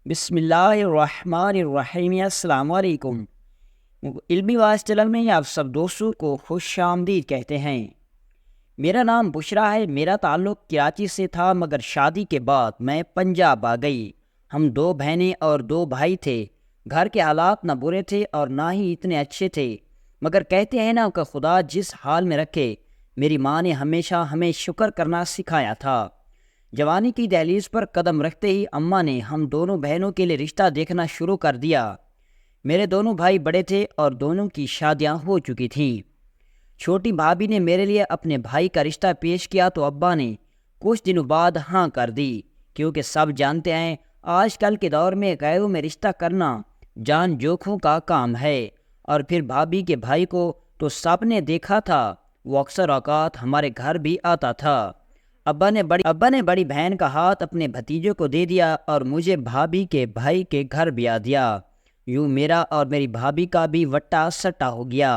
بسم اللہ الرحمن الرحیم۔ السلام علیکم۔ علمی واعظ چینل میں آپ سب دوستوں کو خوش آمدید کہتے ہیں۔ میرا نام بشرا ہے۔ میرا تعلق کراچی سے تھا، مگر شادی کے بعد میں پنجاب آ گئی۔ ہم 2 بہنیں اور 2 بھائی تھے۔ گھر کے حالات نہ برے تھے اور نہ ہی اتنے اچھے تھے، مگر کہتے ہیں نا کہ خدا جس حال میں رکھے۔ میری ماں نے ہمیشہ ہمیں شکر کرنا سکھایا تھا۔ جوانی کی دہلیز پر قدم رکھتے ہی اماں نے ہم دونوں بہنوں کے لیے رشتہ دیکھنا شروع کر دیا۔ میرے دونوں بھائی بڑے تھے اور دونوں کی شادیاں ہو چکی تھیں۔ چھوٹی بھابھی نے میرے لیے اپنے بھائی کا رشتہ پیش کیا تو ابا نے کچھ دنوں بعد ہاں کر دی، کیونکہ سب جانتے ہیں آج کل کے دور میں غیروں میں رشتہ کرنا جان جوکھوں کا کام ہے۔ اور پھر بھابھی کے بھائی کو تو سب نے دیکھا تھا، وہ اکثر اوقات ہمارے گھر بھی آتا تھا۔ ابا نے بڑی بہن کا ہاتھ اپنے بھتیجے کو دے دیا اور مجھے بھابھی کے بھائی کے گھر بھی آ دیا۔ یوں میرا اور میری بھابھی کا بھی وٹا سٹا ہو گیا۔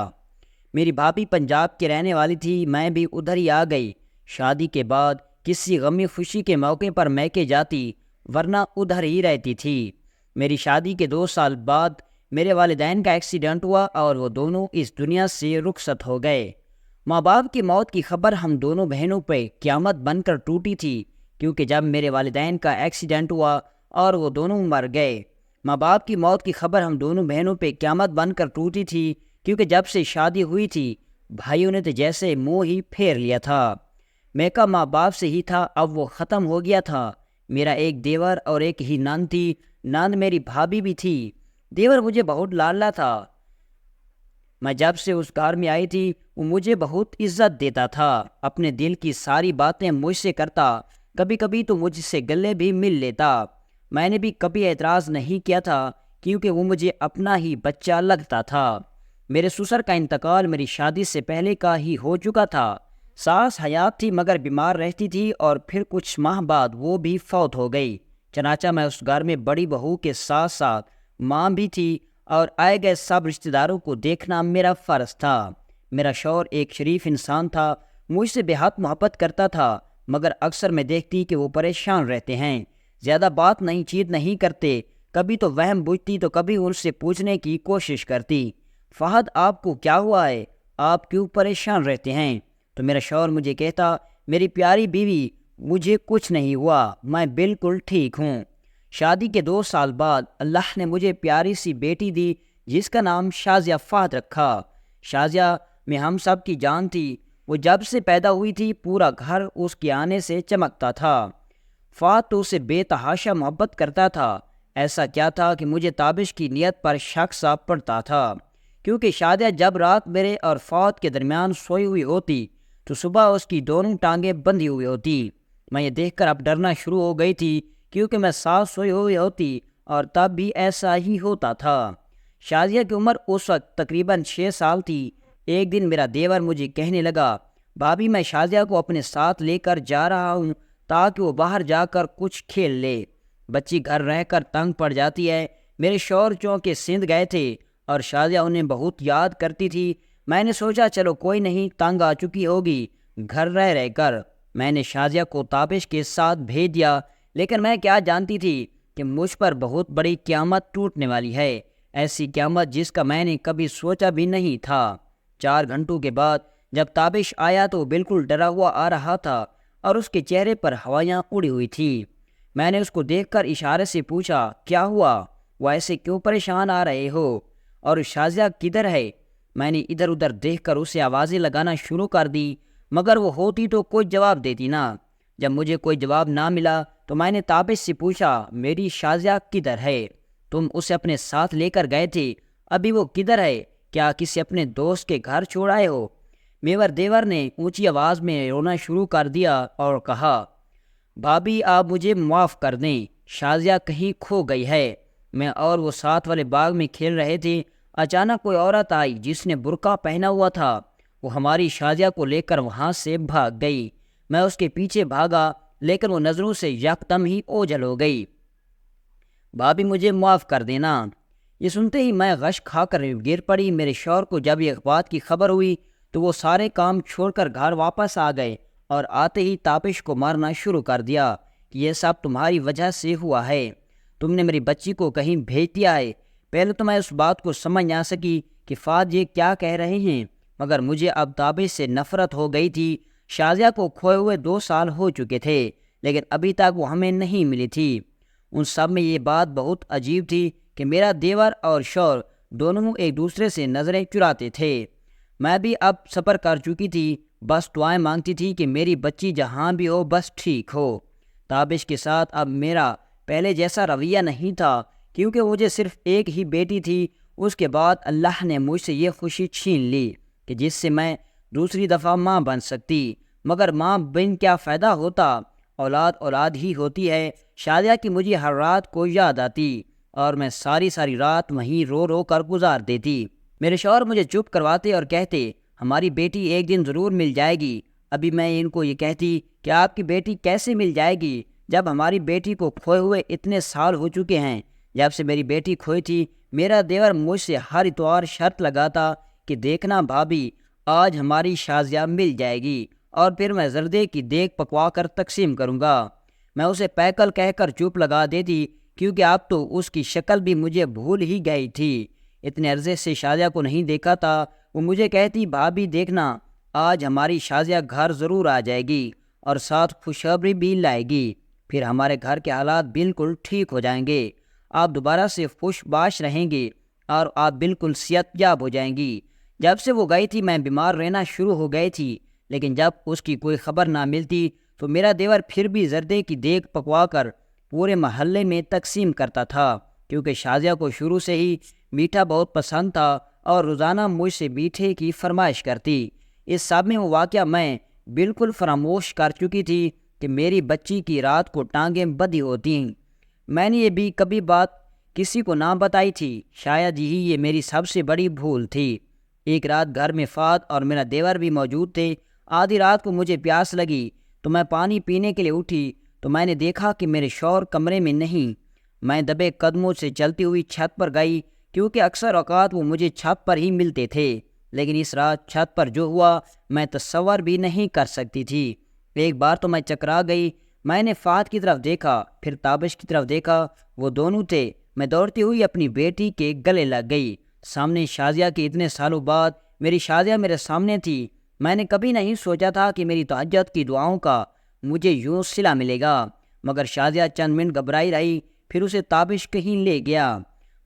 میری بھابھی پنجاب کی رہنے والی تھی، میں بھی ادھر ہی آ گئی۔ شادی کے بعد کسی غمی خوشی کے موقع پر میکے جاتی، ورنہ ادھر ہی رہتی تھی۔ میری شادی کے 2 سال بعد میرے والدین کا ایکسیڈنٹ ہوا اور وہ دونوں اس دنیا سے رخصت ہو گئے۔ ماں باپ کی موت کی خبر ہم دونوں بہنوں پہ قیامت بن کر ٹوٹی تھی، کیونکہ جب میرے والدین کا ایکسیڈنٹ ہوا اور وہ دونوں مر گئے۔ ماں باپ کی موت کی خبر ہم دونوں بہنوں پہ قیامت بن کر ٹوٹی تھی، کیونکہ جب سے شادی ہوئی تھی بھائیوں نے تو جیسے منہ ہی پھیر لیا تھا۔ میکا ماں باپ سے ہی تھا، اب وہ ختم ہو گیا تھا۔ میرا ایک دیور اور ایک ہی نند تھی۔ نند میری بھابھی بھی تھی۔ دیور مجھے بہت لاڈلا تھا۔ میں جب سے اس گھر میں آئی تھی وہ مجھے بہت عزت دیتا تھا، اپنے دل کی ساری باتیں مجھ سے کرتا، کبھی کبھی تو مجھ سے گلے بھی مل لیتا۔ میں نے بھی کبھی اعتراض نہیں کیا تھا، کیونکہ وہ مجھے اپنا ہی بچہ لگتا تھا۔ میرے سسر کا انتقال میری شادی سے پہلے کا ہی ہو چکا تھا۔ ساس حیات تھی مگر بیمار رہتی تھی، اور پھر کچھ ماہ بعد وہ بھی فوت ہو گئی۔ چنانچہ میں اس گھر میں بڑی بہو کے ساتھ ساتھ ماں بھی تھی، اور آئے گئے سب رشتہ داروں کو دیکھنا میرا فرض تھا۔ میرا شوہر ایک شریف انسان تھا، مجھ سے بے حد محبت کرتا تھا، مگر اکثر میں دیکھتی کہ وہ پریشان رہتے ہیں، زیادہ بات نہیں چیت نہیں کرتے۔ کبھی تو وہم بوجھتی تو کبھی ان سے پوچھنے کی کوشش کرتی، فہد آپ کو کیا ہوا ہے؟ آپ کیوں پریشان رہتے ہیں؟ تو میرا شوہر مجھے کہتا، میری پیاری بیوی مجھے کچھ نہیں ہوا، میں بالکل ٹھیک ہوں۔ شادی کے 2 سال بعد اللہ نے مجھے پیاری سی بیٹی دی، جس کا نام شازیہ فہد رکھا۔ شازیہ میں ہم سب کی جان تھی۔ وہ جب سے پیدا ہوئی تھی پورا گھر اس کے آنے سے چمکتا تھا۔ فہد تو اسے بے تحاشا محبت کرتا تھا۔ ایسا کیا تھا کہ مجھے تابش کی نیت پر شک سا پڑتا تھا، کیونکہ شازیہ جب رات میرے اور فہد کے درمیان سوئی ہوئی ہوتی تو صبح اس کی دونوں ٹانگیں بندھی ہوئی ہوتی۔ میں یہ دیکھ کر اب ڈرنا شروع ہو گئی تھی، کیونکہ میں ساتھ سوئی ہوئی ہوتی اور تب بھی ایسا ہی ہوتا تھا۔ شازیہ کی عمر اس وقت تقریباً 6 سال تھی۔ ایک دن میرا دیور مجھے کہنے لگا، بھابھی میں شازیہ کو اپنے ساتھ لے کر جا رہا ہوں تاکہ وہ باہر جا کر کچھ کھیل لے، بچی گھر رہ کر تنگ پڑ جاتی ہے۔ میرے شوہر چونکہ سندھ گئے تھے اور شازیہ انہیں بہت یاد کرتی تھی، میں نے سوچا چلو کوئی نہیں، تنگ آ چکی ہوگی گھر رہ کر۔ میں نے شازیہ کو تابش کے ساتھ بھیج دیا، لیکن میں کیا جانتی تھی کہ مجھ پر بہت بڑی قیامت ٹوٹنے والی ہے، ایسی قیامت جس کا میں نے کبھی سوچا بھی نہیں تھا۔ 4 گھنٹوں کے بعد جب تابش آیا تو وہ بالکل ڈرا ہوا آ رہا تھا اور اس کے چہرے پر ہوائیاں اڑی ہوئی تھی۔ میں نے اس کو دیکھ کر اشارے سے پوچھا، کیا ہوا؟ وہ ایسے کیوں پریشان آ رہے ہو؟ اور شازیہ کدھر ہے؟ میں نے ادھر ادھر دیکھ کر اسے آوازیں لگانا شروع کر دی، مگر وہ ہوتی تو کوئی جواب دیتی نا۔ جب مجھے کوئی جواب نہ ملا تو میں نے تابش سے پوچھا، میری شازیہ کدھر ہے؟ تم اسے اپنے ساتھ لے کر گئے تھے، ابھی وہ کدھر ہے؟ کیا کسی اپنے دوست کے گھر چھوڑ آئے ہو؟ میور دیور نے اونچی آواز میں رونا شروع کر دیا اور کہا، بھابھی آپ مجھے معاف کر دیں، شازیہ کہیں کھو گئی ہے۔ میں اور وہ ساتھ والے باغ میں کھیل رہے تھے، اچانک کوئی عورت آئی جس نے برقع پہنا ہوا تھا، وہ ہماری شازیہ کو لے کر وہاں سے بھاگ گئی۔ میں اس کے پیچھے بھاگا، لیکن وہ نظروں سے یکدم ہی اوجھل ہو گئی۔ بھابھی مجھے معاف کر دینا۔ یہ سنتے ہی میں غش کھا کر گر پڑی۔ میرے شوہر کو جب یہ بات کی خبر ہوئی تو وہ سارے کام چھوڑ کر گھر واپس آ گئے اور آتے ہی تابش کو مارنا شروع کر دیا کہ یہ سب تمہاری وجہ سے ہوا ہے، تم نے میری بچی کو کہیں بھیج دیا ہے۔ پہلے تو میں اس بات کو سمجھ نہ سکی کہ فہد یہ کیا کہہ رہے ہیں، مگر مجھے اب تابش سے نفرت ہو گئی تھی۔ شازیہ کو کھوئے ہوئے 2 سال ہو چکے تھے، لیکن ابھی تک وہ ہمیں نہیں ملی تھی۔ ان سب میں یہ بات بہت عجیب تھی کہ میرا دیور اور شوہر دونوں ایک دوسرے سے نظریں چراتے تھے۔ میں بھی اب صبر کر چکی تھی، بس دعائیں مانگتی تھی کہ میری بچی جہاں بھی ہو بس ٹھیک ہو۔ تابش کے ساتھ اب میرا پہلے جیسا رویہ نہیں تھا، کیونکہ مجھے صرف ایک ہی بیٹی تھی۔ اس کے بعد اللہ نے مجھ سے یہ خوشی چھین لی کہ جس سے میں دوسری دفعہ ماں بن سکتی، مگر ماں بن کیا فائدہ ہوتا، اولاد اولاد ہی ہوتی ہے۔ شازیہ کی مجھے ہر رات کو یاد آتی اور میں ساری رات وہیں رو رو کر گزار دیتی۔ میرے شوہر مجھے چپ کرواتے اور کہتے ہماری بیٹی ایک دن ضرور مل جائے گی۔ ابھی میں ان کو یہ کہتی کہ آپ کی بیٹی کیسے مل جائے گی جب ہماری بیٹی کو کھوئے ہوئے اتنے سال ہو چکے ہیں۔ جب سے میری بیٹی کھوئی تھی میرا دیور مجھ سے ہر اتوار شرط لگاتا کہ دیکھنا بھابھی آج ہماری شازیہ مل جائے گی، اور پھر میں زردے کی دیگ پکوا کر تقسیم کروں گا۔ میں اسے پیکل کہہ کر چپ لگا دیتی، کیونکہ اب تو اس کی شکل بھی مجھے بھول ہی گئی تھی۔ اتنے عرصے سے شازیہ کو نہیں دیکھا تھا۔ وہ مجھے کہتی بھابھی دیکھنا آج ہماری شازیہ گھر ضرور آ جائے گی اور ساتھ خوشخبری بھی لائے گی، پھر ہمارے گھر کے حالات بالکل ٹھیک ہو جائیں گے، آپ دوبارہ سے خوش باش رہیں گے اور آپ بالکل صحت یاب ہو جائیں گی۔ جب سے وہ گئی تھی میں بیمار رہنا شروع ہو گئی تھی، لیکن جب اس کی کوئی خبر نہ ملتی تو میرا دیور پھر بھی زردے کی دیگ پکوا کر پورے محلے میں تقسیم کرتا تھا، کیونکہ شازیہ کو شروع سے ہی میٹھا بہت پسند تھا اور روزانہ مجھ سے میٹھے کی فرمائش کرتی۔ اس سب میں وہ واقعہ میں بالکل فراموش کر چکی تھی کہ میری بچی کی رات کو ٹانگیں بدی ہوتی ہیں۔ میں نے یہ بھی کبھی بات کسی کو نہ بتائی تھی، شاید یہی یہ میری سب سے بڑی بھول تھی۔ ایک رات گھر میں فہد اور میرا دیور بھی موجود تھے۔ آدھی رات کو مجھے پیاس لگی تو میں پانی پینے کے لیے اٹھی تو میں نے دیکھا کہ میرے شوہر کمرے میں نہیں۔ میں دبے قدموں سے چلتی ہوئی چھت پر گئی، کیونکہ اکثر اوقات وہ مجھے چھت پر ہی ملتے تھے، لیکن اس رات چھت پر جو ہوا میں تصور بھی نہیں کر سکتی تھی۔ ایک بار تو میں چکرا گئی۔ میں نے فہد کی طرف دیکھا، پھر تابش کی طرف دیکھا، وہ دونوں تھے۔ میں دوڑتی ہوئی اپنی بیٹی کے گلے لگ گئی۔ سامنے شازیہ کے اتنے سالوں بعد میری شازیہ میرے سامنے تھی۔ میں نے کبھی نہیں سوچا تھا کہ میری تہجد کی دعاؤں کا مجھے یوں صلہ ملے گا، مگر شازیہ چند منٹ گھبرائی رہی، پھر اسے تابش کہیں لے گیا۔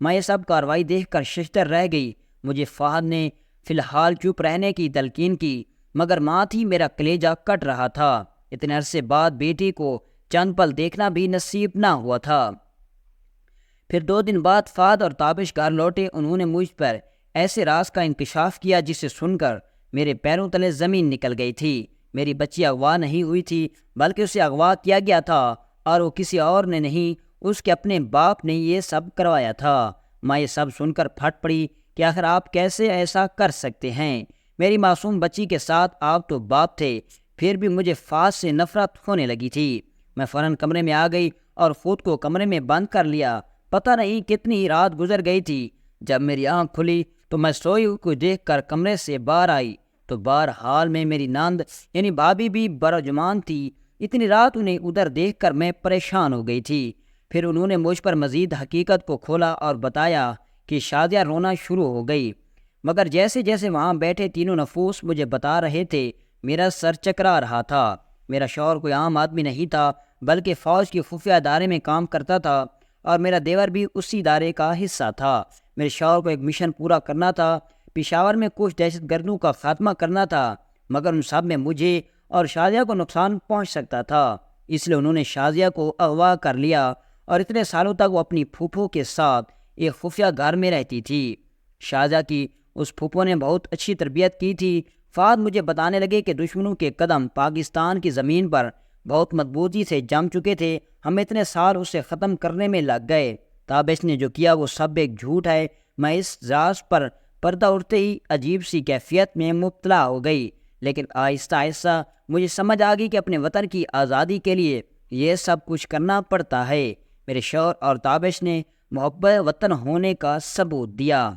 میں یہ سب کارروائی دیکھ کر ششدر رہ گئی۔ مجھے فہد نے فی الحال چپ رہنے کی تلقین کی، مگر ماں تھی میرا کلیجہ کٹ رہا تھا۔ اتنے عرصے بعد بیٹی کو چند پل دیکھنا بھی نصیب نہ ہوا تھا۔ پھر 2 دن بعد فہد اور تابش گھر لوٹے۔ انہوں نے مجھ پر ایسے راز کا انکشاف کیا جسے سن کر میرے پیروں تلے زمین نکل گئی تھی۔ میری بچی اغوا نہیں ہوئی تھی، بلکہ اسے اغوا کیا گیا تھا، اور وہ کسی اور نے نہیں، اس کے اپنے باپ نے یہ سب کروایا تھا۔ میں یہ سب سن کر پھٹ پڑی کہ آخر آپ کیسے ایسا کر سکتے ہیں؟ میری معصوم بچی کے ساتھ آپ تو باپ تھے۔ پھر بھی مجھے فہد سے نفرت ہونے لگی تھی۔ میں فوراً کمرے میں آ گئی اور خود کو کمرے میں بند کر لیا۔ پتہ نہیں کتنی ہی رات گزر گئی تھی۔ جب میری آنکھ کھلی تو میں سوئی ہوئی کو دیکھ کر کمرے سے باہر آئی تو بہرحال میں میری نند یعنی بھابھی بھی برجمان تھی۔ اتنی رات انہیں ادھر دیکھ کر میں پریشان ہو گئی تھی۔ پھر انہوں نے مجھ پر مزید حقیقت کو کھولا اور بتایا کہ شازیہ رونا شروع ہو گئی، مگر جیسے جیسے وہاں بیٹھے تینوں نفوس مجھے بتا رہے تھے میرا سر چکرا رہا تھا۔ میرا شوہر کوئی عام آدمی نہیں تھا، بلکہ فوج کے خفیہ ادارے میں کام کرتا تھا، اور میرا دیور بھی اسی ادارے کا حصہ تھا۔ میرے شوہر کو ایک مشن پورا کرنا تھا، پشاور میں کچھ دہشت گردوں کا خاتمہ کرنا تھا، مگر ان سب میں مجھے اور شازیہ کو نقصان پہنچ سکتا تھا۔ اس لیے انہوں نے شازیہ کو اغوا کر لیا، اور اتنے سالوں تک وہ اپنی پھوپھو کے ساتھ ایک خفیہ گھر میں رہتی تھی۔ شازیہ کی اس پھوپھو نے بہت اچھی تربیت کی تھی۔ فہد مجھے بتانے لگے کہ دشمنوں کے قدم پاکستان کی زمین پر بہت مضبوطی سے جم چکے تھے، ہم اتنے سال اسے ختم کرنے میں لگ گئے۔ تابش نے جو کیا وہ سب ایک جھوٹ ہے۔ میں اس راز پر پردہ اٹھتے ہی عجیب سی کیفیت میں مبتلا ہو گئی، لیکن آہستہ آہستہ مجھے سمجھ آ گئی کہ اپنے وطن کی آزادی کے لیے یہ سب کچھ کرنا پڑتا ہے۔ میرے شوہر اور تابش نے محب وطن ہونے کا ثبوت دیا۔